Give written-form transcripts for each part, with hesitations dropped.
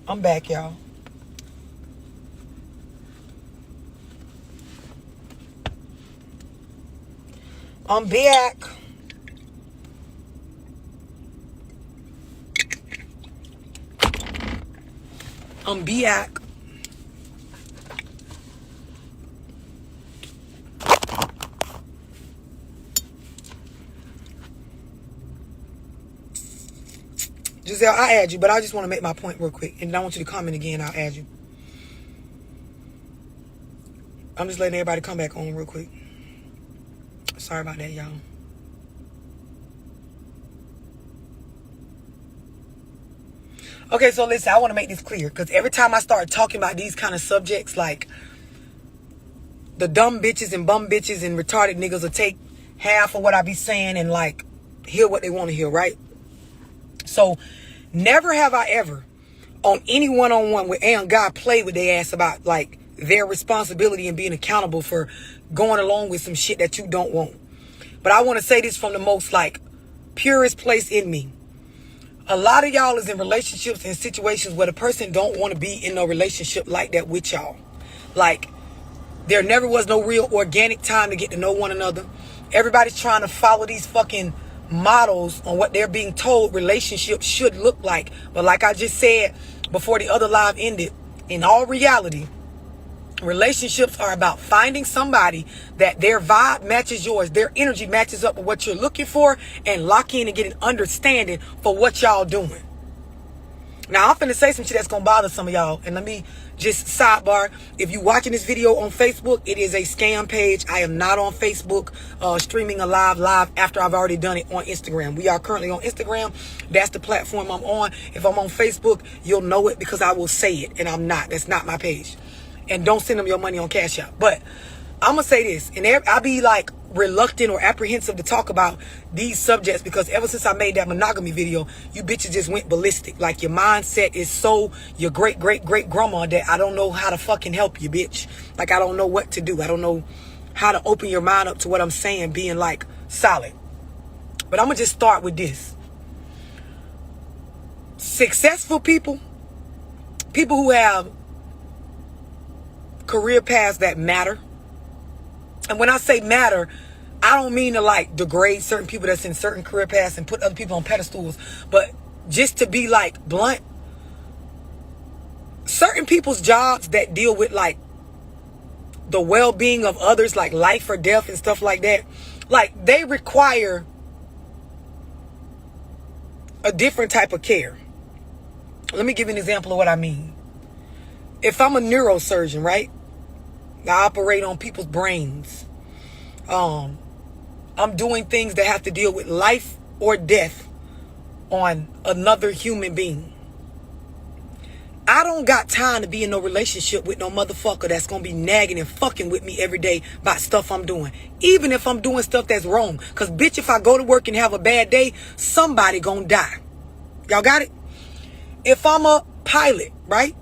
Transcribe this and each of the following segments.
I'm back, y'all. I'm back. I'm back. Giselle, I'll add you, but I just want to make my point real quick. And I want you to comment again. I'll add you. I'm just letting everybody come back on real quick. Sorry about that, y'all. Okay, so listen, I want to make this clear. Because every time I start talking about these kind of subjects, like the dumb bitches and bum bitches and retarded niggas will take half of what I be saying and like hear what they want to hear, right? So never have I ever on any one-on-one with Am God played with their ass about like their responsibility and being accountable for going along with some shit that you don't want. But I want to say this from the most like purest place in me. A lot of y'all is in relationships and situations where the person don't want to be in no relationship like that with y'all. Like there never was no real organic time to get to know one another. Everybody's trying to follow these fucking models on what they're being told relationships should look like. But like I just said before the other live ended, in all reality, relationships are about finding somebody that their vibe matches yours, their energy matches up with what you're looking for, and lock in and get an understanding for what y'all doing. Now, I'm finna say some shit that's gonna bother some of y'all. And let me just sidebar. If you watching this video on Facebook, it is a scam page. I am not on Facebook streaming a live after I've already done it on Instagram. We are currently on Instagram. That's the platform I'm on. If I'm on Facebook, you'll know it because I will say it. And I'm not. That's not my page. And don't send them your money on Cash App. But I'm gonna say this. And I be like reluctant or apprehensive to talk about these subjects because ever since I made that monogamy video, you bitches just went ballistic. Like your mindset is so your great grandma that I don't know how to fucking help you, bitch. Like I don't know what to do. I don't know how to open your mind up to what I'm saying being like solid. But I'm gonna just start with this. Successful people who have career paths that matter. And when I say matter, I don't mean to like degrade certain people that's in certain career paths and put other people on pedestals, but just to be like blunt, certain people's jobs that deal with like the well-being of others, like life or death and stuff like that, like they require a different type of care. Let me give you an example of what I mean. If I'm a neurosurgeon, right? I operate on people's brains. I'm doing things that have to deal with life or death on another human being. I don't got time to be in no relationship with no motherfucker that's gonna be nagging and fucking with me every day about stuff I'm doing. Even if I'm doing stuff that's wrong. Cause bitch, if I go to work and have a bad day, somebody gonna die. Y'all got it? If I'm a pilot, right?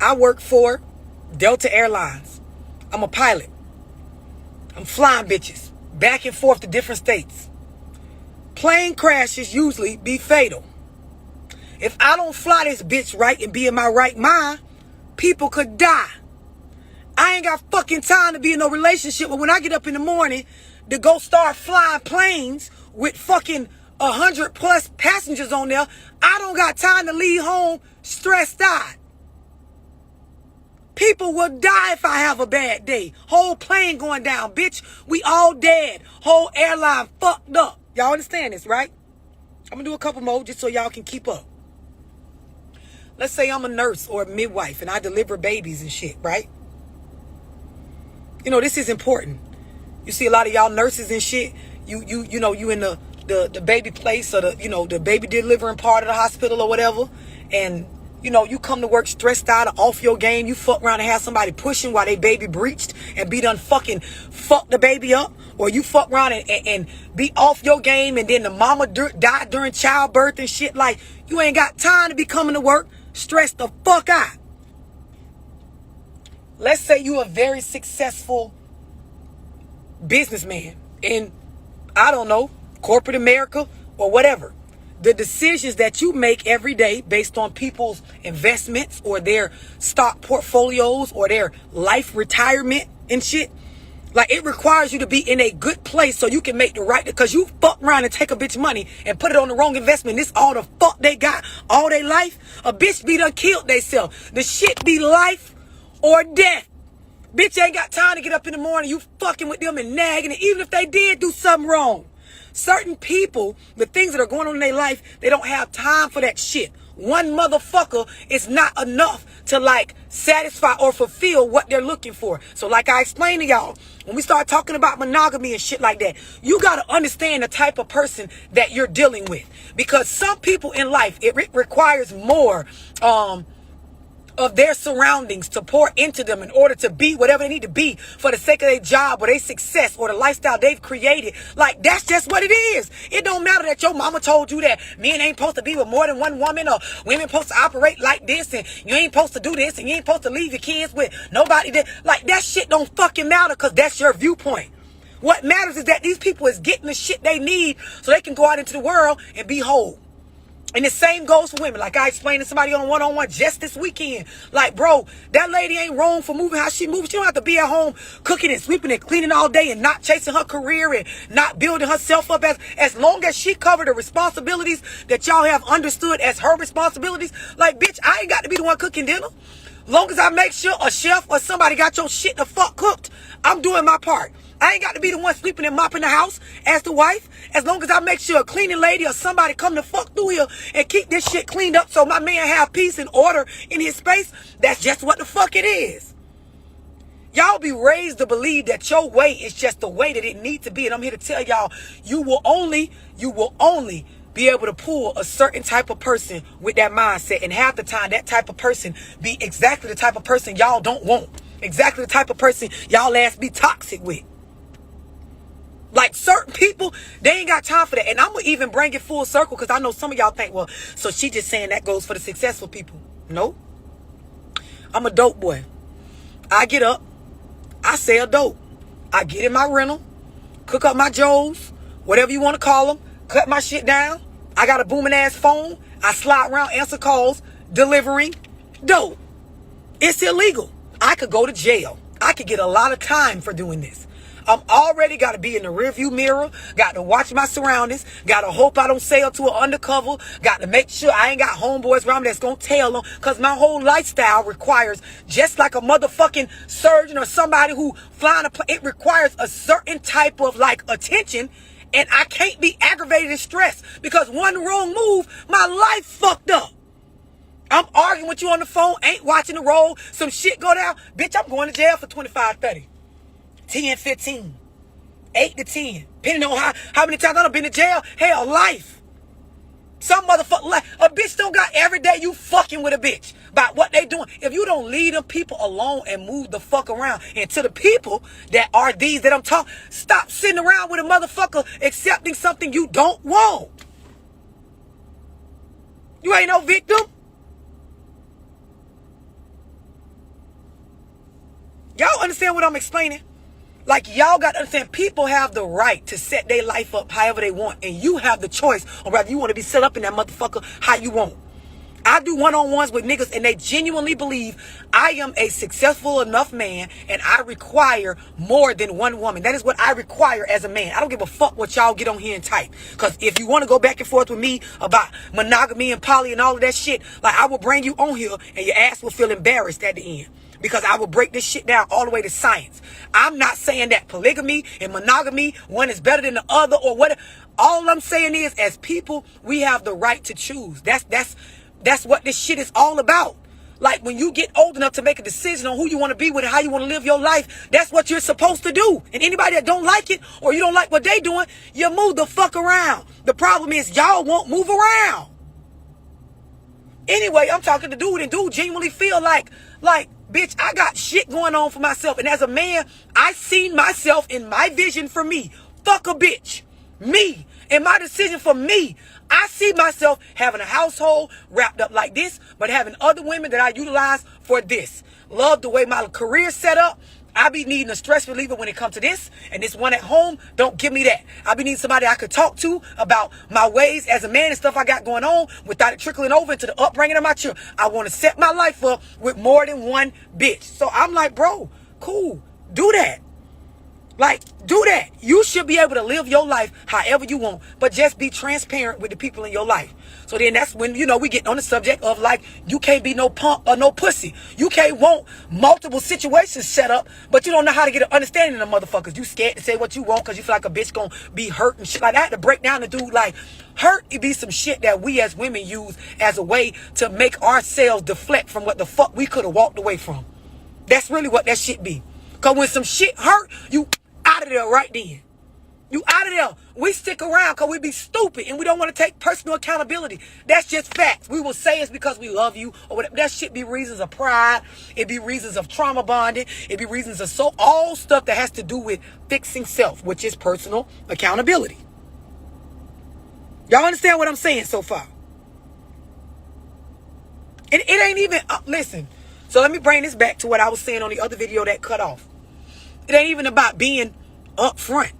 I work for Delta Airlines. I'm a pilot. I'm flying bitches back and forth to different states. Plane crashes usually be fatal. If I don't fly this bitch right and be in my right mind, people could die. I ain't got fucking time to be in no relationship, but when I get up in the morning to go start flying planes with fucking 100+ passengers on there, I don't got time to leave home stressed out. People will die if I have a bad day. Whole plane going down, bitch. We all dead. Whole airline fucked up. Y'all understand this, right? I'm gonna do a couple more just so y'all can keep up. Let's say I'm a nurse or a midwife and I deliver babies and shit, right? You know, this is important. You see a lot of y'all nurses and shit, you know, you in the baby place or the baby delivering part of the hospital or whatever, and you know, you come to work stressed out or off your game. You fuck around and have somebody pushing while they baby breached and be done fucking fuck the baby up. Or you fuck around and be off your game and then the mama died during childbirth and shit. Like, you ain't got time to be coming to work stressed the fuck out. Let's say you a very successful businessman in, I don't know, corporate America or whatever. the decisions that you make every day based on people's investments or their stock portfolios or their life retirement and shit. Like, it requires you to be in a good place so you can make the right, because you fuck around and take a bitch money and put it on the wrong investment. This all the fuck they got all their life. A bitch be done killed theyself. The shit be life or death. Bitch ain't got time to get up in the morning. You fucking with them and nagging. And even if they did do something wrong, certain people, the things that are going on in their life, they don't have time for that shit. One motherfucker is not enough to like satisfy or fulfill what they're looking for. So like I explained to y'all, when we start talking about monogamy and shit like that, you got to understand the type of person that you're dealing with. Because some people in life, it requires more of their surroundings to pour into them in order to be whatever they need to be for the sake of their job or their success or the lifestyle they've created. Like, that's just what it is. It don't matter that your mama told you that men ain't supposed to be with more than one woman, or women supposed to operate like this, and you ain't supposed to do this, and you ain't supposed to leave your kids with nobody. Like, that shit don't fucking matter, because that's your viewpoint. What matters is that these people is getting the shit they need so they can go out into the world and be whole. And the same goes for women. Like I explained to somebody on one-on-one just this weekend. Like, bro, that lady ain't wrong for moving how she moves. She don't have to be at home cooking and sweeping and cleaning all day and not chasing her career and not building herself up. As long as she covered the responsibilities that y'all have understood as her responsibilities. Like, bitch, I ain't got to be the one cooking dinner. Long as I make sure a chef or somebody got your shit the fuck cooked, I'm doing my part. I ain't got to be the one sweeping and mopping the house as the wife. As long as I make sure a cleaning lady or somebody come to fuck through here and keep this shit cleaned up so my man have peace and order in his space, that's just what the fuck it is. Y'all be raised to believe that your way is just the way that it needs to be. And I'm here to tell y'all, you will only be able to pull a certain type of person with that mindset. And half the time, that type of person be exactly the type of person y'all don't want. Exactly the type of person y'all ass be toxic with. Like, certain people, they ain't got time for that. And I'm going to even bring it full circle, because I know some of y'all think, well, so she just saying that goes for the successful people. No. I'm a dope boy. I get up. I sell dope. I get in my rental. Cook up my joes. Whatever you want to call them. Cut my shit down. I got a booming ass phone. I slide around, answer calls, delivering dope. It's illegal. I could go to jail. I could get a lot of time for doing this. I'm already got to be in the rearview mirror. Got to watch my surroundings. Got to hope I don't sail to an undercover. Got to make sure I ain't got homeboys around me that's going to tell them. Because my whole lifestyle requires, just like a motherfucking surgeon or somebody who flying a plane, it requires a certain type of like attention. And I can't be aggravated and stressed, because one wrong move, my life fucked up. I'm arguing with you on the phone, ain't watching the roll, some shit go down. Bitch, I'm going to jail for 25, 30. 10, 15, 8 to 10. Depending on how many times I've been to jail. Hell, life. Some motherfucker, life. A bitch don't got every day you fucking with a bitch about what they doing. If you don't leave them people alone and move the fuck around, and to the people that are these that I'm talking, stop sitting around with a motherfucker accepting something you don't want. You ain't no victim. Y'all understand what I'm explaining? Like, y'all got to understand, people have the right to set their life up however they want. And you have the choice on whether you want to be set up in that motherfucker how you want. I do one-on-ones with niggas, and they genuinely believe I am a successful enough man, and I require more than one woman. That is what I require as a man. I don't give a fuck what y'all get on here and type. Because if you want to go back and forth with me about monogamy and poly and all of that shit, like, I will bring you on here, and your ass will feel embarrassed at the end. Because I will break this shit down all the way to science. I'm not saying that polygamy and monogamy, one is better than the other or whatever. All I'm saying is, as people, we have the right to choose. That's what this shit is all about. Like, when you get old enough to make a decision on who you want to be with and how you want to live your life, that's what you're supposed to do. And anybody that don't like it, or you don't like what they doing, you move the fuck around. The problem is, y'all won't move around. Anyway, I'm talking to dude, and dude genuinely feel like, bitch, I got shit going on for myself. And as a man, I seen myself in my vision for me. Fuck a bitch. Me. And my decision for me. I see myself having a household wrapped up like this, but having other women that I utilize for this. Love the way my career set up. I be needing a stress reliever when it comes to this, and this one at home, don't give me that. I be needing somebody I could talk to about my ways as a man and stuff I got going on without it trickling over into the upbringing of my children. I want to set my life up with more than one bitch. So I'm like, bro, cool, do that. Like, do that. You should be able to live your life however you want, but just be transparent with the people in your life. So then that's when, you know, we get on the subject of like, you can't be no punk or no pussy. You can't want multiple situations set up, but you don't know how to get an understanding of motherfuckers. You scared to say what you want because you feel like a bitch gonna be hurt and shit like that. I had to break down the dude like, hurt, it be some shit that we as women use as a way to make ourselves deflect from what the fuck we could have walked away from. That's really what that shit be. Because when some shit hurt, you out of there right then. You out of there. We stick around because we be stupid and we don't want to take personal accountability. That's just facts. We will say it's because we love you or whatever. That shit be reasons of pride. It be reasons of trauma bonding. It be reasons of all stuff that has to do with fixing self, which is personal accountability. Y'all understand what I'm saying so far? And it ain't even, listen. So let me bring this back to what I was saying on the other video that cut off. It ain't even about being upfront.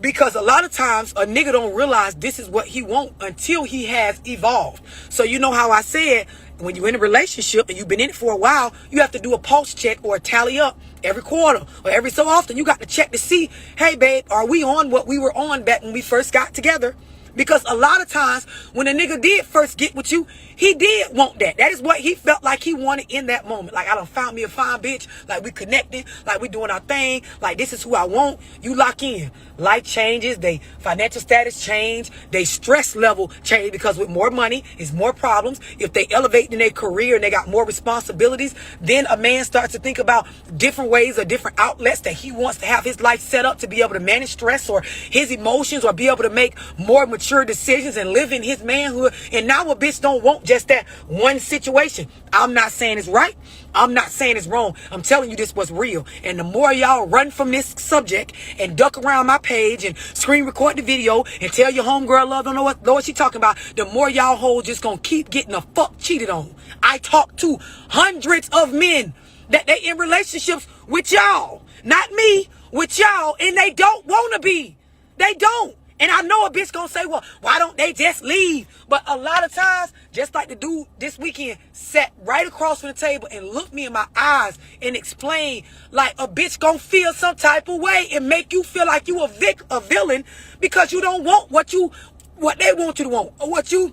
Because a lot of times a nigga don't realize this is what he want until he has evolved. So you know how I said, when you're in a relationship and you've been in it for a while, you have to do a pulse check or a tally up every quarter or every so often. You got to check to see, hey babe, are we on what we were on back when we first got together? Because a lot of times when a nigga did first get with you, he did want that. That is what he felt like he wanted in that moment. Like, I done found me a fine bitch. Like, we connected. Like, we doing our thing. Like, this is who I want. You lock in. Life changes. They financial status change. They stress level change because with more money is more problems. If they elevate in their career and they got more responsibilities, then a man starts to think about different ways or different outlets that he wants to have his life set up to be able to manage stress or his emotions or be able to make more mature decisions and live in his manhood. And now a bitch don't want just that one situation. I'm not saying it's right. I'm not saying it's wrong. I'm telling you this was real. And the more y'all run from this subject and duck around my page and screen record the video and tell your homegirl love don't know what she talking about, the more y'all hoes just gonna keep getting the fuck cheated on. I talk to hundreds of men that they in relationships with y'all, not me, with y'all, and they don't want to be. They don't. And I know a bitch gonna say, well, why don't they just leave? But a lot of times, just like the dude this weekend sat right across from the table and looked me in my eyes and explained, like, a bitch gonna feel some type of way and make you feel like you a villain because you don't want what they want you to want or what you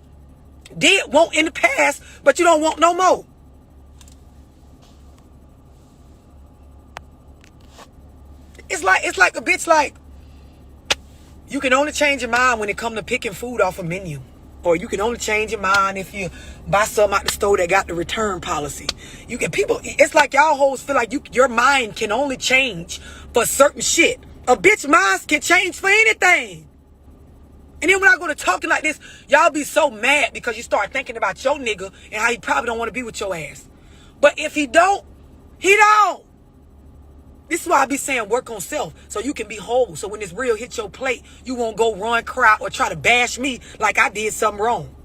did want in the past, but you don't want no more. It's like a bitch like, you can only change your mind when it comes to picking food off a menu. Or you can only change your mind if you buy something out the store that got the return policy. It's like y'all hoes feel like your mind can only change for certain shit. A bitch mind can change for anything. And then when I go to talking like this, y'all be so mad because you start thinking about your nigga and how he probably don't want to be with your ass. But if he don't, he don't. This is why I be saying work on self so you can be whole. So when this real hit your plate, you won't go run, cry, or try to bash me like I did something wrong.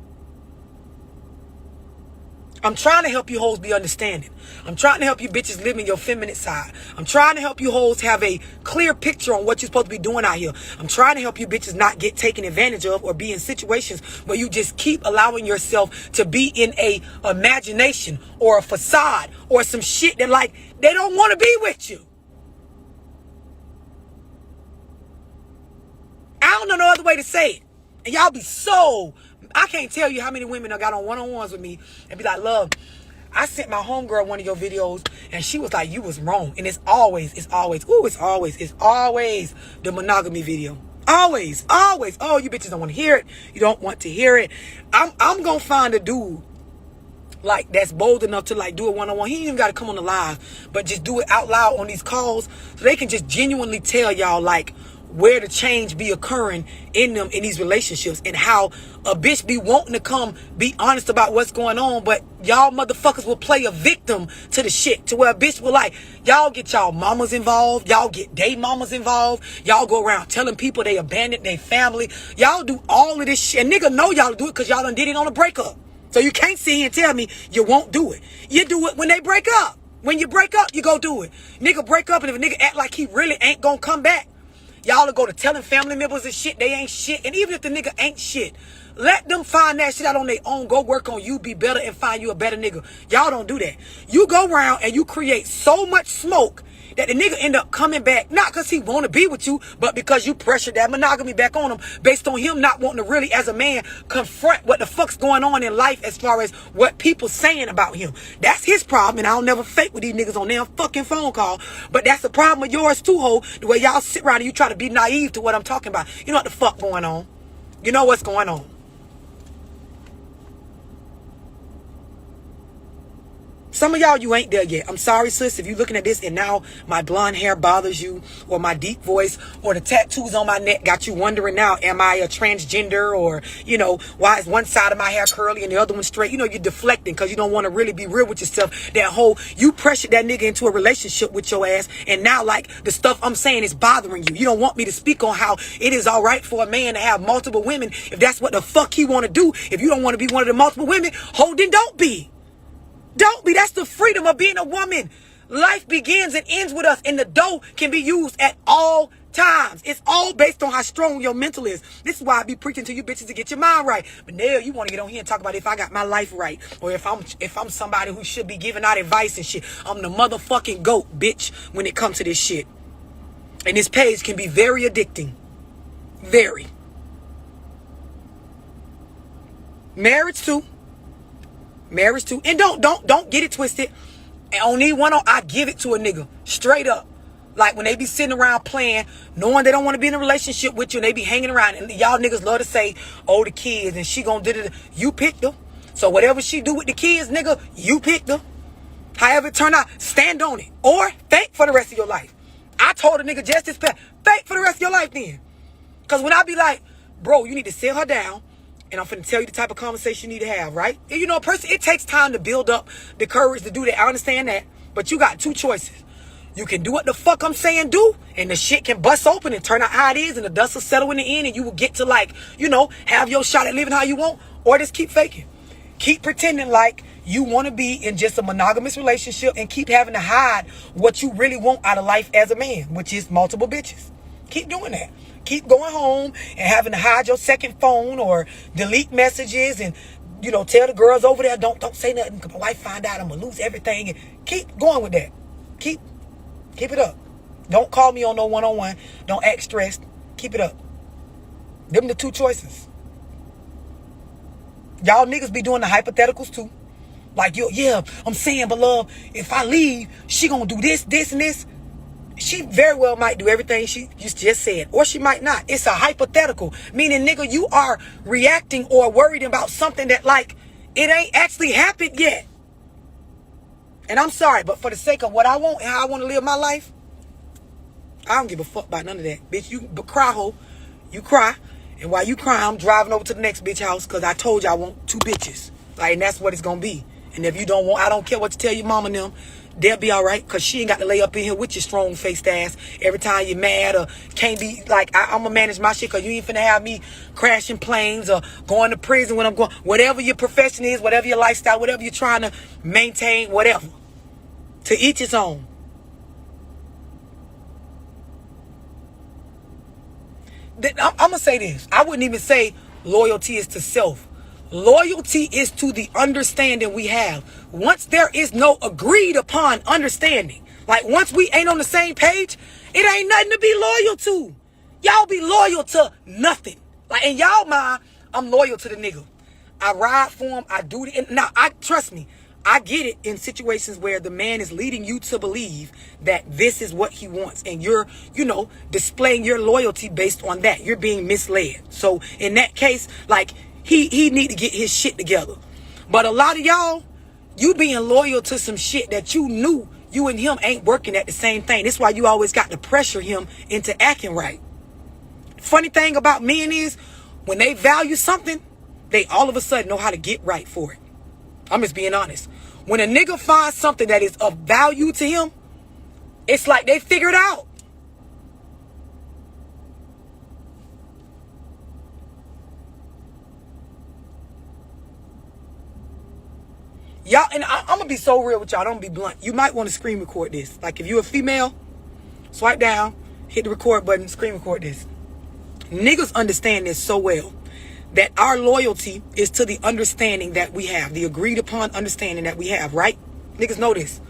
I'm trying to help you hoes be understanding. I'm trying to help you bitches live in your feminine side. I'm trying to help you hoes have a clear picture on what you're supposed to be doing out here. I'm trying to help you bitches not get taken advantage of or be in situations where you just keep allowing yourself to be in a imagination or a facade or some shit that like they don't want to be with you. I don't know no other way to say it. And y'all be so, I can't tell you how many women I got on one-on-ones with me and be like, love, I sent my homegirl one of your videos and she was like, you was wrong. And it's always the monogamy video. Always. Oh, you bitches don't want to hear it. You don't want to hear it. I'm going to find a dude like that's bold enough to like do it one-on-one. He ain't even got to come on the live, but just do it out loud on these calls so they can just genuinely tell y'all like, where the change be occurring in them in these relationships and how a bitch be wanting to come be honest about what's going on, but y'all motherfuckers will play a victim to the shit to where a bitch will like, y'all get y'all mamas involved, y'all get they mamas involved, y'all go around telling people they abandoned their family, y'all do all of this shit, and nigga know y'all do it because y'all done did it on a breakup. So you can't sit here and tell me you won't do it. You do it when they break up. When you break up, you go do it. Nigga break up, and if a nigga act like he really ain't gonna come back, y'all will go to telling family members and shit they ain't shit. And even if the nigga ain't shit, let them find that shit out on their own. Go work on you, be better, and find you a better nigga. Y'all don't do that. You go around and you create so much smoke that the nigga end up coming back, not because he want to be with you, but because you pressured that monogamy back on him based on him not wanting to really, as a man, confront what the fuck's going on in life as far as what people saying about him. That's his problem, and I'll never fake with these niggas on their fucking phone call, but that's the problem of yours too, ho, the way y'all sit around and you try to be naive to what I'm talking about. You know what the fuck going on. You know what's going on. Some of y'all, you ain't there yet. I'm sorry, sis, if you're looking at this and now my blonde hair bothers you, or my deep voice, or the tattoos on my neck got you wondering now, am I a transgender? Or, you know, why is one side of my hair curly and the other one straight? You know, you're deflecting because you don't want to really be real with yourself. That whole, you pressured that nigga into a relationship with your ass, and now, like, the stuff I'm saying is bothering you. You don't want me to speak on how it is all right for a man to have multiple women if that's what the fuck he want to do. If you don't want to be one of the multiple women, then don't be. Don't be. That's the freedom of being a woman. Life begins and ends with us, and the dough can be used at all times. It's all based on how strong your mental is. This is why I be preaching to you bitches to get your mind right. But now you want to get on here and talk about if I got my life right, or if I'm somebody who should be giving out advice and shit. I'm the motherfucking GOAT, bitch, when it comes to this shit. And this page can be very addicting. Very. Marriage too. And don't get it twisted. And on these one, I give it to a nigga straight up. Like when they be sitting around playing, knowing they don't want to be in a relationship with you, and they be hanging around, and y'all niggas love to say, oh, the kids, and she gonna do it. You picked her. So whatever she do with the kids, nigga, you picked her. However it turn out, stand on it. Or fake for the rest of your life. I told a nigga just this past, fake for the rest of your life then. Because when I be like, bro, you need to sit her down, and I'm finna tell you the type of conversation you need to have, right? You know, a person, it takes time to build up the courage to do that. I understand that. But you got two choices. You can do what the fuck I'm saying do, and the shit can bust open and turn out how it is, and the dust will settle in the end, and you will get to, like, you know, have your shot at living how you want. Or just keep faking. Keep pretending like you want to be in just a monogamous relationship, and keep having to hide what you really want out of life as a man, which is multiple bitches. Keep doing that. Keep going home and having to hide your second phone or delete messages, and, you know, tell the girls over there, don't say nothing because my wife find out I'm going to lose everything. And keep going with that. Keep it up. Don't call me on no one-on-one. Don't act stressed. Keep it up. Them the two choices. Y'all niggas be doing the hypotheticals too. Like, yeah, I'm saying, but love, if I leave, she going to do this, this, and this. She very well might do everything she just said, or she might not. It's a hypothetical, meaning, nigga, you are reacting or worried about something that, like, it ain't actually happened yet. And I'm sorry, but for the sake of what I want and how I want to live my life, I don't give a fuck about none of that. Bitch, you cry, ho. You cry. And while you cry, I'm driving over to the next bitch house because I told you I want two bitches. Like, and that's what it's going to be. And if you don't want, I don't care what you tell your mama and them. They'll be all right, because she ain't got to lay up in here with your strong-faced ass every time you're mad or can't be, like, I'm going to manage my shit, because you ain't finna have me crashing planes or going to prison when I'm going. Whatever your profession is, whatever your lifestyle, whatever you're trying to maintain, whatever. To each its own. I'm going to say this. I wouldn't even say loyalty is to self. Loyalty is to the understanding we have. Once there is no agreed upon understanding, like once we ain't on the same page, it ain't nothing to be loyal to. Y'all be loyal to nothing. Like, in y'all mind, I'm loyal to the nigga. I ride for him. I do it. Now, trust me, I get it in situations where the man is leading you to believe that this is what he wants, and you're, you know, displaying your loyalty based on that. You're being misled. So in that case, like, he need to get his shit together. But a lot of y'all, you being loyal to some shit that you knew you and him ain't working at the same thing. That's why you always got to pressure him into acting right. Funny thing about men is, when they value something, they all of a sudden know how to get right for it. I'm just being honest. When a nigga finds something that is of value to him, it's like they figure it out. Y'all, and I'm gonna be so real with y'all. Don't be blunt. You might want to screen record this. Like if you're a female, swipe down, hit the record button, screen record this. Niggas understand this so well that our loyalty is to the understanding that we have, the agreed upon understanding that we have, right? Niggas know this.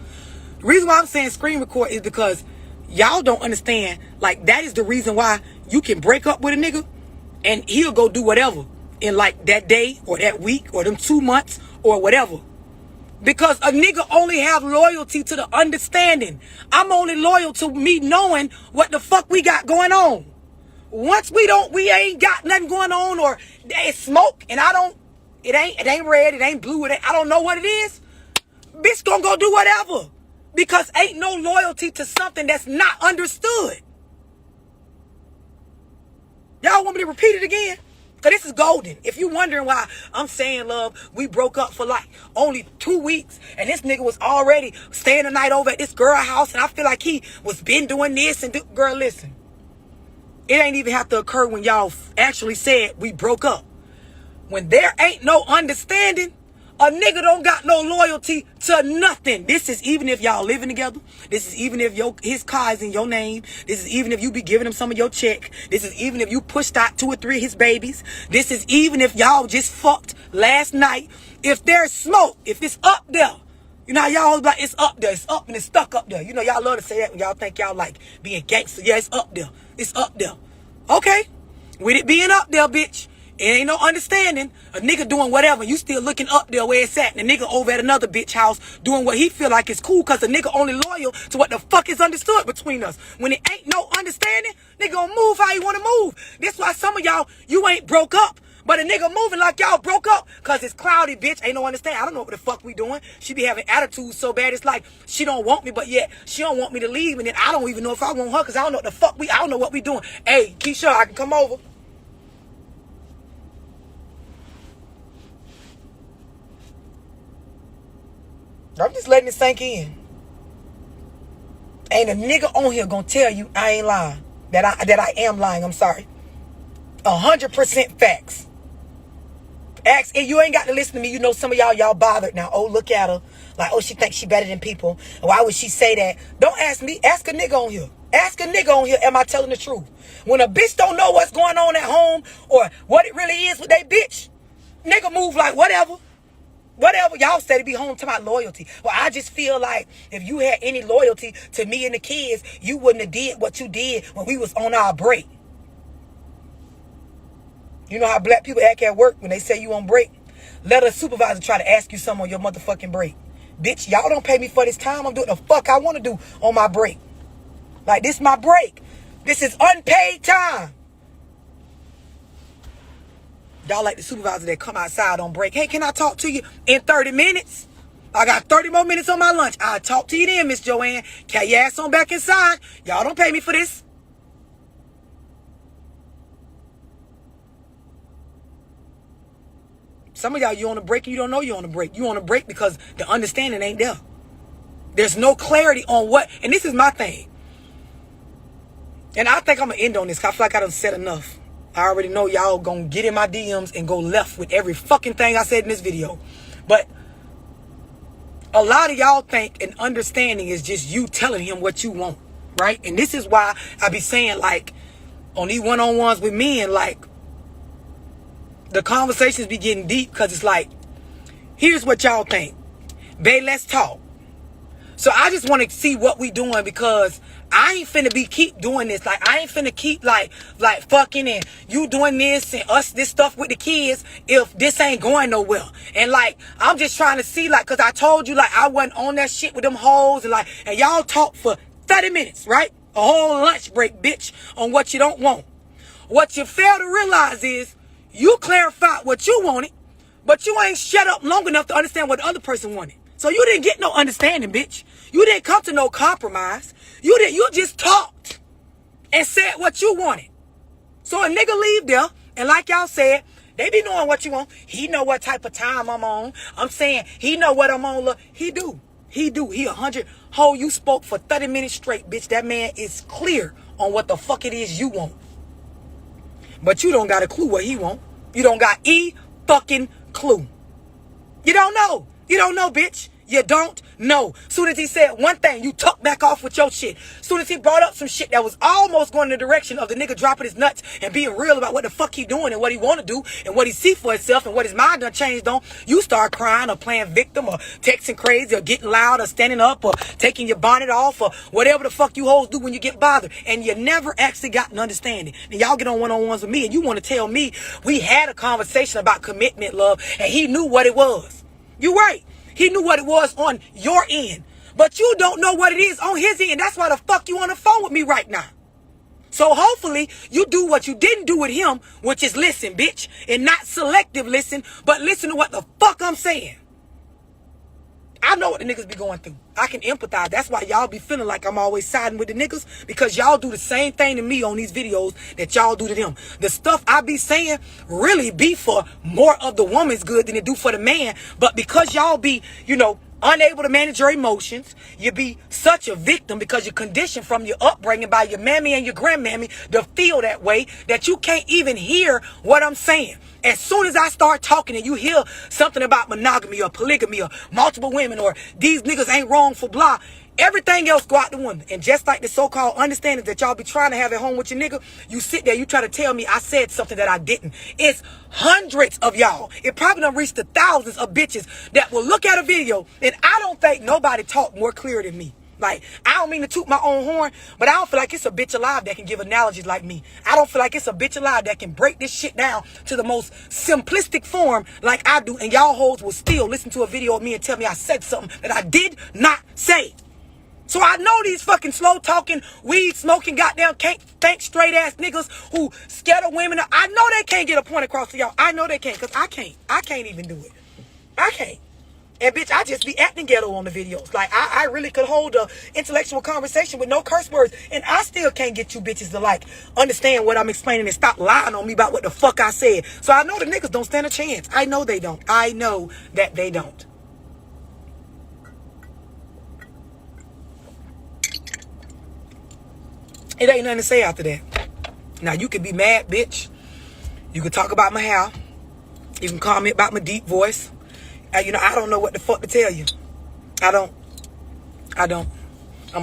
The reason why I'm saying screen record is because y'all don't understand, like that is the reason why you can break up with a nigga and he'll go do whatever in like that day or that week or them 2 months or whatever. Because a nigga only have loyalty to the understanding. I'm only loyal to me knowing what the fuck we got going on. Once we ain't got nothing going on, or it's smoke and it ain't red, it ain't blue, I don't know what it is, bitch gonna go do whatever. Because ain't no loyalty to something that's not understood. Y'all want me to repeat it again? Because this is golden. If you wondering why I'm saying, love, we broke up for like only 2 weeks and this nigga was already staying the night over at this girl house and I feel like he was been doing this and girl, listen. It ain't even have to occur when y'all actually said we broke up. When there ain't no understanding, a nigga don't got no loyalty to nothing. This is even if y'all living together. This is even if his car is in your name. This is even if you be giving him some of your check. This is even if you pushed out 2 or 3 of his babies. This is even if y'all just fucked last night. If there's smoke, if it's up there. You know how y'all always like, it's up there, it's up and it's stuck up there. You know, y'all love to say that when y'all think y'all like being gangster. Yeah, it's up there. It's up there. Okay. With it being up there, bitch, it ain't no understanding. A nigga doing whatever, you still looking up there where it's at. And the nigga over at another bitch house doing what he feel like is cool because the nigga only loyal to what the fuck is understood between us. When it ain't no understanding, nigga gonna move how you want to move. That's why some of y'all, you ain't broke up. But a nigga moving like y'all broke up because it's cloudy, bitch. Ain't no understand. I don't know what the fuck we doing. She be having attitude so bad. It's like she don't want me, but yet she don't want me to leave. And then I don't even know if I want her because I don't know what the fuck I don't know what we doing. Hey, Keisha, I can come over. I'm just letting it sink in. Ain't a nigga on here gonna tell you I ain't lying. That I am lying. I'm sorry. 100% facts. Ask, and you ain't got to listen to me. You know some of y'all bothered now. Oh, look at her. Like, oh, she thinks she better than people. Why would she say that? Don't ask me. Ask a nigga on here. Ask a nigga on here, am I telling the truth? When a bitch don't know what's going on at home or what it really is with they bitch, nigga move like whatever. Whatever. Y'all said to be home to my loyalty. Well, I just feel like if you had any loyalty to me and the kids, you wouldn't have did what you did when we was on our break. You know how black people act at work when they say you on break? Let a supervisor try to ask you something on your motherfucking break. Bitch, y'all don't pay me for this time. I'm doing the fuck I want to do on my break. Like, this my break. This is unpaid time. Y'all like the supervisor that come outside on break. Hey, can I talk to you in 30 minutes? I got 30 more minutes on my lunch. I'll talk to you then, Miss Joanne. Carry your ass on back inside. Y'all don't pay me for this. Some of y'all, you on a break and you don't know you're on a break. You on a break because the understanding ain't there. There's no clarity on what, and this is my thing. And I think I'm going to end on this because I feel like I done said enough. I already know y'all going to get in my DMs and go left with every fucking thing I said in this video. But a lot of y'all think an understanding is just you telling him what you want, right? And this is why I be saying, like, on these one-on-ones with men, like, the conversations be getting deep because it's like, here's what y'all think. Babe, let's talk. So I just want to see what we doing because I ain't finna keep doing this. Like, I ain't finna keep like fucking and you doing this and us this stuff with the kids if this ain't going nowhere. And like, I'm just trying to see, like, cause I told you, like, I wasn't on that shit with them hoes and like, and y'all talk for 30 minutes, right? A whole lunch break, bitch, on what you don't want. What you fail to realize is you clarified what you wanted, but you ain't shut up long enough to understand what the other person wanted. So you didn't get no understanding, bitch. You didn't come to no compromise. You just talked and said what you wanted. So a nigga leave there, and like y'all said, they be knowing what you want. He know what type of time I'm on. I'm saying he know what I'm on. Look, he do. He 100. Ho, you spoke for 30 minutes straight, bitch. That man is clear on what the fuck it is you want. But you don't got a clue what he want. You don't got fucking clue. You don't know. You don't know, bitch. You don't know. Soon as he said one thing, you tuck back off with your shit. Soon as he brought up some shit that was almost going in the direction of the nigga dropping his nuts and being real about what the fuck he doing and what he want to do and what he see for himself and what his mind done changed on, you start crying or playing victim or texting crazy or getting loud or standing up or taking your bonnet off or whatever the fuck you hoes do when you get bothered. And you never actually got an understanding. And y'all get on one-on-ones with me and you want to tell me we had a conversation about commitment, love, and he knew what it was. You right. He knew what it was on your end. But you don't know what it is on his end. That's why the fuck you on the phone with me right now. So hopefully you do what you didn't do with him, which is listen, bitch. And not selective listen, but listen to what the fuck I'm saying. I know what the niggas be going through. I can empathize. That's why y'all be feeling like I'm always siding with the niggas. Because y'all do the same thing to me on these videos that y'all do to them. The stuff I be saying really be for more of the woman's good than it do for the man. But because y'all be, you know, unable to manage your emotions, you be such a victim because you're conditioned from your upbringing by your mammy and your grandmammy to feel that way that you can't even hear what I'm saying. As soon as I start talking and you hear something about monogamy or polygamy or multiple women or these niggas ain't wrong for blah, everything else go out the window. And just like the so-called understanding that y'all be trying to have at home with your nigga, you sit there, you try to tell me I said something that I didn't. It's hundreds of y'all. It probably done reached the thousands of bitches that will look at a video, and I don't think nobody talk more clear than me. Like, I don't mean to toot my own horn, but I don't feel like it's a bitch alive that can give analogies like me. I don't feel like it's a bitch alive that can break this shit down to the most simplistic form like I do, and y'all hoes will still listen to a video of me and tell me I said something that I did not say. So I know these fucking slow talking, weed smoking, goddamn can't think straight ass niggas who scared of women. I know they can't get a point across to y'all. I know they can't, because I can't. I can't even do it. I can't. And bitch, I just be acting ghetto on the videos. Like, I really could hold a intellectual conversation with no curse words. And I still can't get you bitches to, like, understand what I'm explaining and stop lying on me about what the fuck I said. So I know the niggas don't stand a chance. I know they don't. I know that they don't. It ain't nothing to say after that. Now, you could be mad, bitch. You could talk about my hair. You can comment about my deep voice. You know, I don't know what the fuck to tell you. I don't. I'm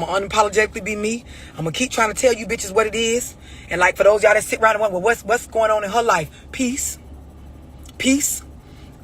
gonna unapologetically be me. I'm gonna keep trying to tell you bitches what it is. And like for those y'all that sit around and wonder, well, what's going on in her life? Peace. Peace.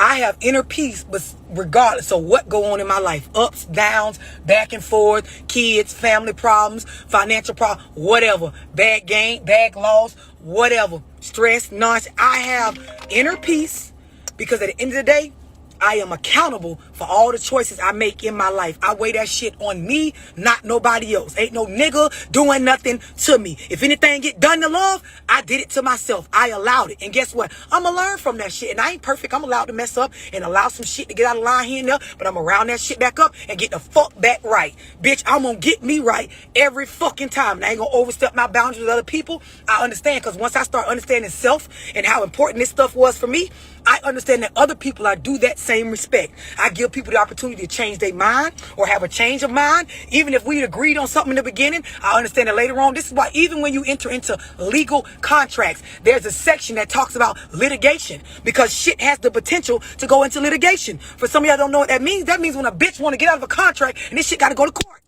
I have inner peace, but regardless of what go on in my life, ups, downs, back and forth, kids, family problems, financial problems, whatever, bad gain, bad loss, whatever, stress, nonsense, I have inner peace because at the end of the day, I am accountable for all the choices I make in my life. I weigh that shit on me, not nobody else. Ain't no nigga doing nothing to me. If anything get done to love, I did it to myself. I allowed it. And guess what? I'm going to learn from that shit. And I ain't perfect. I'm allowed to mess up and allow some shit to get out of line here and there. But I'm around that shit back up and get the fuck back right. Bitch, I'm going to get me right every fucking time. And I ain't going to overstep my boundaries with other people. I understand, because once I start understanding self and how important this stuff was for me, I understand that other people, I do that same respect. I give people the opportunity to change their mind or have a change of mind. Even if we agreed on something in the beginning, I understand that later on. This is why even when you enter into legal contracts, there's a section that talks about litigation, because shit has the potential to go into litigation. For some of y'all don't know what that means. That means when a bitch want to get out of a contract and this shit got to go to court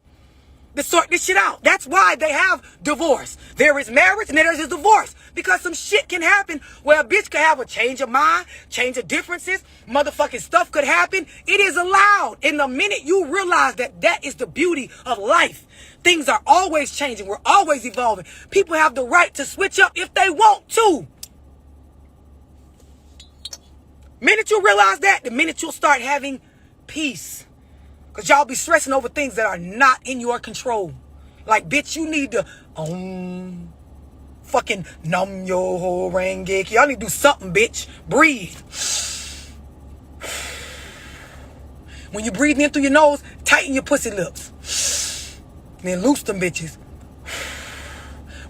to sort this shit out. That's why they have divorce. There is marriage and there is divorce. Because some shit can happen where a bitch could have a change of mind, change of differences, motherfucking stuff could happen. It is allowed. In the minute you realize that that is the beauty of life. Things are always changing. We're always evolving. People have the right to switch up if they want to. Minute you realize that, the minute you'll start having peace. Because y'all be stressing over things that are not in your control. Like, bitch, you need to fucking numb your whole rangeki. Y'all need to do something, bitch. Breathe. When you breathe in through your nose, tighten your pussy lips. Then loose them bitches.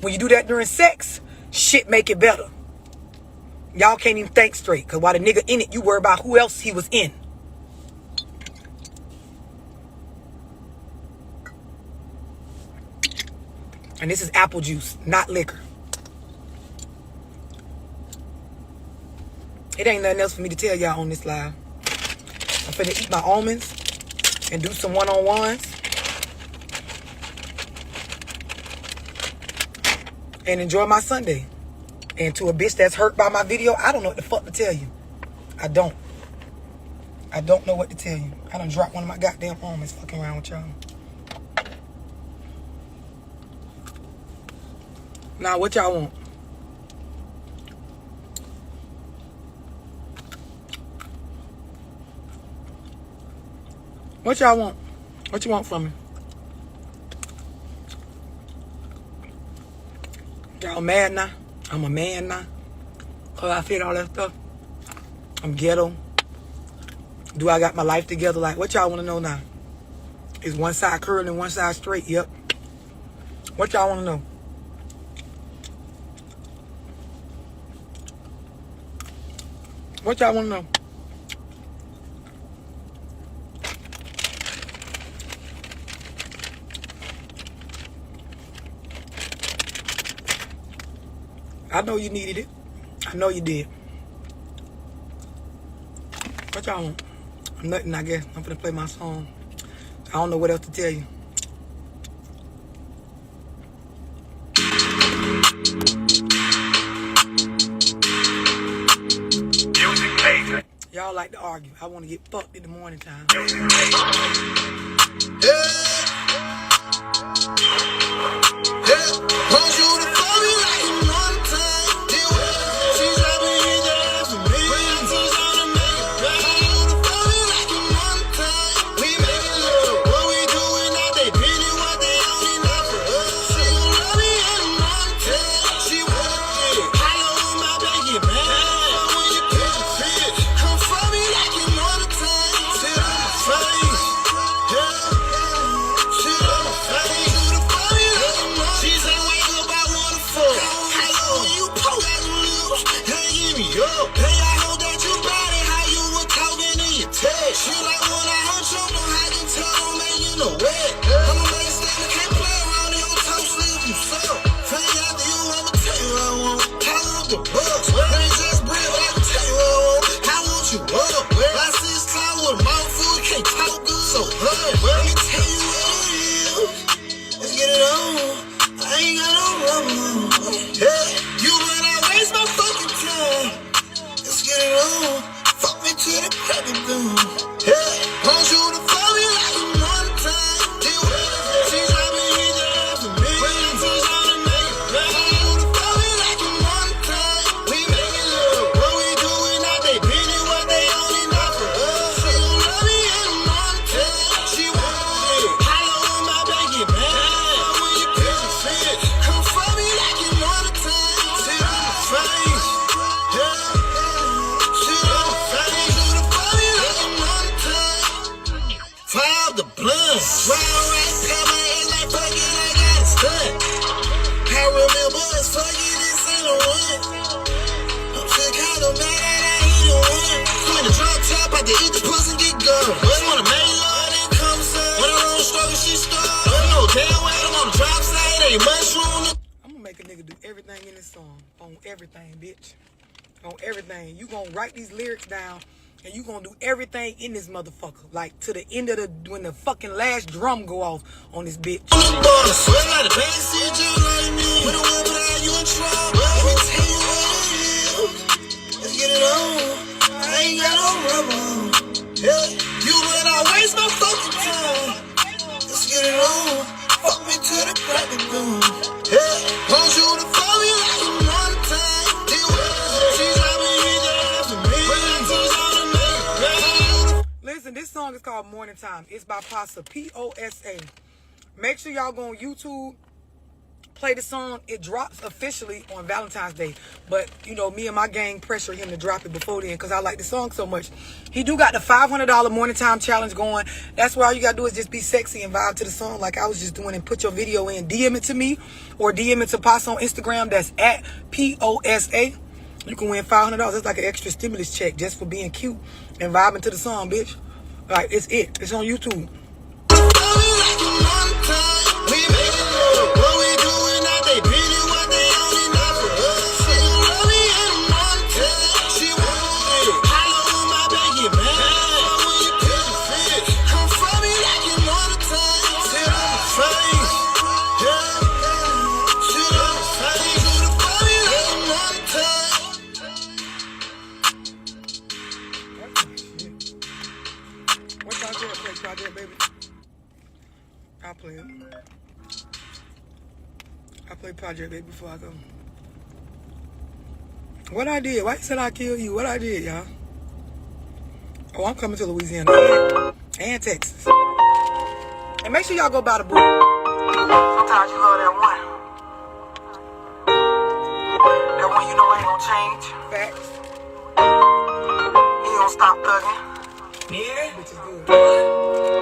When you do that during sex, shit make it better. Y'all can't even think straight. Because while the nigga in it, you worry about who else he was in. And this is apple juice, not liquor. It ain't nothing else for me to tell y'all on this live. I'm finna eat my almonds and do some one-on-ones. And enjoy my Sunday. And to a bitch that's hurt by my video, I don't know what the fuck to tell you. I don't know what to tell you. I done dropped one of my goddamn almonds fucking around with y'all. Now, what y'all want? What y'all want? What you want from me? Y'all mad now? I'm a man now. Cause I feel all that stuff. I'm ghetto. Do I got my life together? Like, what y'all want to know now? Is one side curly and one side straight? Yep. What y'all want to know? What y'all want to know? I know you needed it. I know you did. What y'all want? Nothing, I guess. I'm finna play my song. I don't know what else to tell you. Y'all like to argue. I want to get fucked in the morning time. I'm gonna make a nigga do everything in this song. On everything, bitch. On everything. You gonna write these lyrics down and you gonna do everything in this motherfucker. Like to the end of when the fucking last drum go off on this bitch. Let's get it on. I ain't got no rubber. You better waste my fucking time. Let's get it on. Fuck me to the crack of dawn. Want you to fall me like you want a time. She's having me. Listen, this song is called Morning Time. It's by Posa, P-O-S-A. Make sure y'all go on YouTube. Play the song. It drops officially on Valentine's Day, but you know me and my gang pressure him to drop it before then because I like the song so much. He do got the $500 morning time challenge going. That's where all you gotta do is just be sexy and vibe to the song like I was just doing, and put your video in. DM it to me or DM it to Posa on Instagram. That's at P-O-S-A. You can win $500. It's like an extra stimulus check just for being cute and vibing to the song, bitch. Like it's on YouTube. I'll play it. I play Project Baby before I go. What I did? Why you said I kill you? What I did, y'all? Oh, I'm coming to Louisiana and Texas. And make sure y'all go buy the book. Sometimes you love that one. That one you know ain't gonna change. Facts. He don't stop thugging. Yeah. Which is good.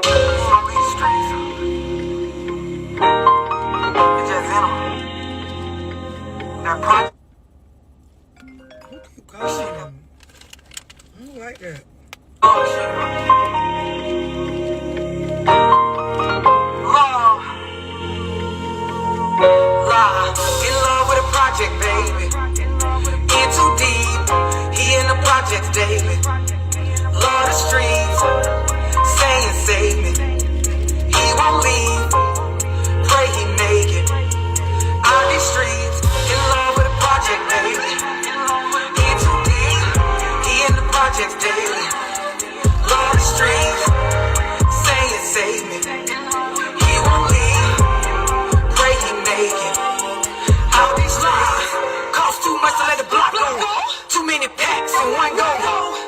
He don't leave the streets. It's just in him. That project. Who keep calling him? I don't like that. In love with a project, baby. In too deep, he in the projects daily. Love the streets, saying save me. He won't leave, pray he make it. Out these streets, in love with a project, baby. In too deep, he in the projects daily. Love the streets, saying save me. He won't leave, pray he make it. Out these streets, cost too much to let the block go. Too many packs in one go.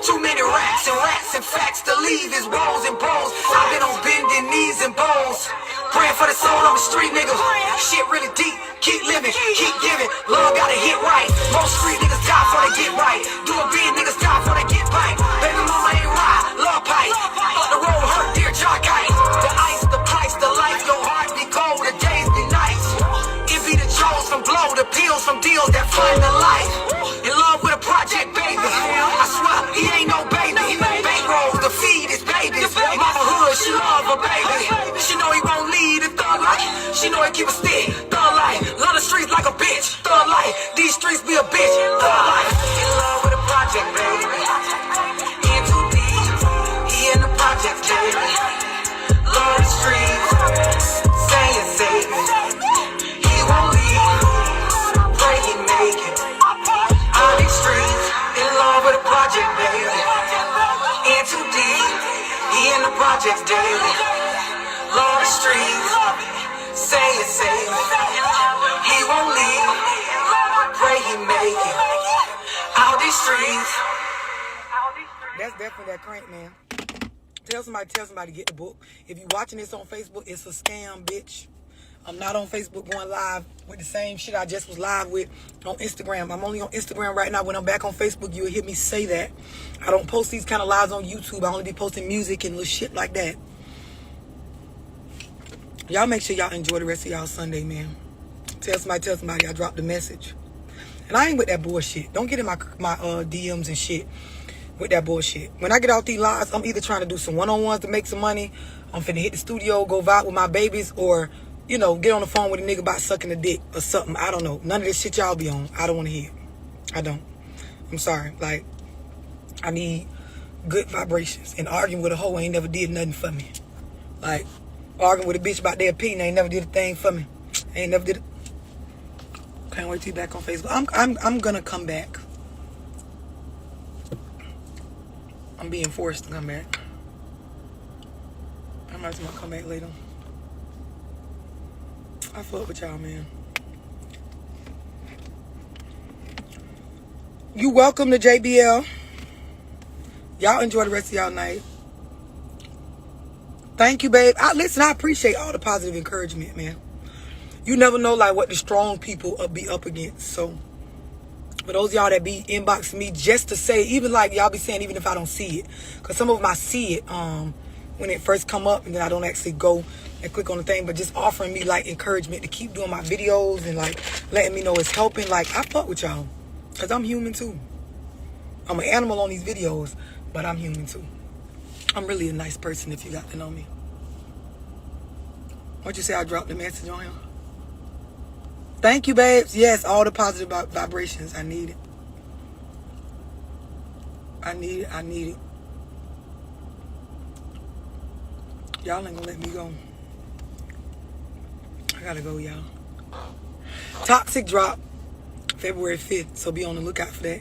Too many rats and facts to leave his woes and bros. I've been on bending knees and bones, praying for the soul of a street nigga. Shit really deep, keep living, keep giving. Love gotta hit right. Most street niggas die before they get right. Doing big niggas die before they get right. Baby mama ain't right, love pipe. Up the road hurt, dear jock kite. The ice, the price, the life. Your heart be cold, the days be nice. It be the chose from blow, the pills from deals that fund the life. In love with a project, baby. I swear, he ain't no baby. Bankroll to feed his babies. Mama hood, she love her baby. She know he won't lead a thug life. She know he keep a stick, thug life. Love the streets like a bitch, thug life. These streets be a bitch, thug life. In love with a project, baby. In too deep, he in the project, baby. Love the streets, saying save me. He won't leave, pray he make it. All these streets, in love with a project, baby. In too deep, he in the projects daily. Love the streets, saying save me. He won't leave, pray he make it. Out these streets. That's definitely that crank, man. Tell somebody to get the book. If you watching this on Facebook, it's a scam, bitch. I'm not on Facebook going live with the same shit I just was live with on Instagram. I'm only on Instagram right now. When I'm back on Facebook, you'll hear me say that. I don't post these kind of lives on YouTube. I only be posting music and little shit like that. Y'all make sure y'all enjoy the rest of y'all Sunday, man. Tell somebody I dropped the message. And I ain't with that bullshit. Don't get in my DMs and shit with that bullshit. When I get out these lives, I'm either trying to do some one-on-ones to make some money. I'm finna hit the studio, go vibe with my babies, or, you know, get on the phone with a nigga about sucking a dick or something. I don't know. None of this shit y'all be on. I don't want to hear it. I don't. I'm sorry. Like, I need good vibrations. And arguing with a hoe ain't never did nothing for me. Like, arguing with a bitch about their opinion ain't never did a thing for me. Ain't never did it. Can't wait to be back on Facebook. I'm gonna come back. I'm being forced to come back. I'm not gonna come back later. I fuck with y'all, man. You welcome to JBL. Y'all enjoy the rest of y'all night. Thank you, babe. Listen, I appreciate all the positive encouragement, man. You never know, like, what the strong people be up against. So, for those of y'all that be inboxing me just to say, even like y'all be saying, even if I don't see it. Because some of them I see it when it first come up, and then I don't actually go and click on the thing. But just offering me, like, encouragement to keep doing my videos and, like, letting me know it's helping. Like, I fuck with y'all. Because I'm human, too. I'm an animal on these videos, but I'm human, too. I'm really a nice person if you got to know me. What'd you say I dropped the message on him? Thank you, babes. Yes, all the positive vibrations. I need it. I need it. Y'all ain't gonna let me go. I gotta go, y'all. Toxic drop February 5th, so be on the lookout for that.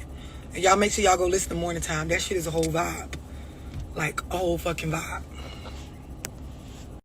And y'all make sure y'all go listen to Morning Time. That shit is a whole vibe. Like, a whole fucking vibe.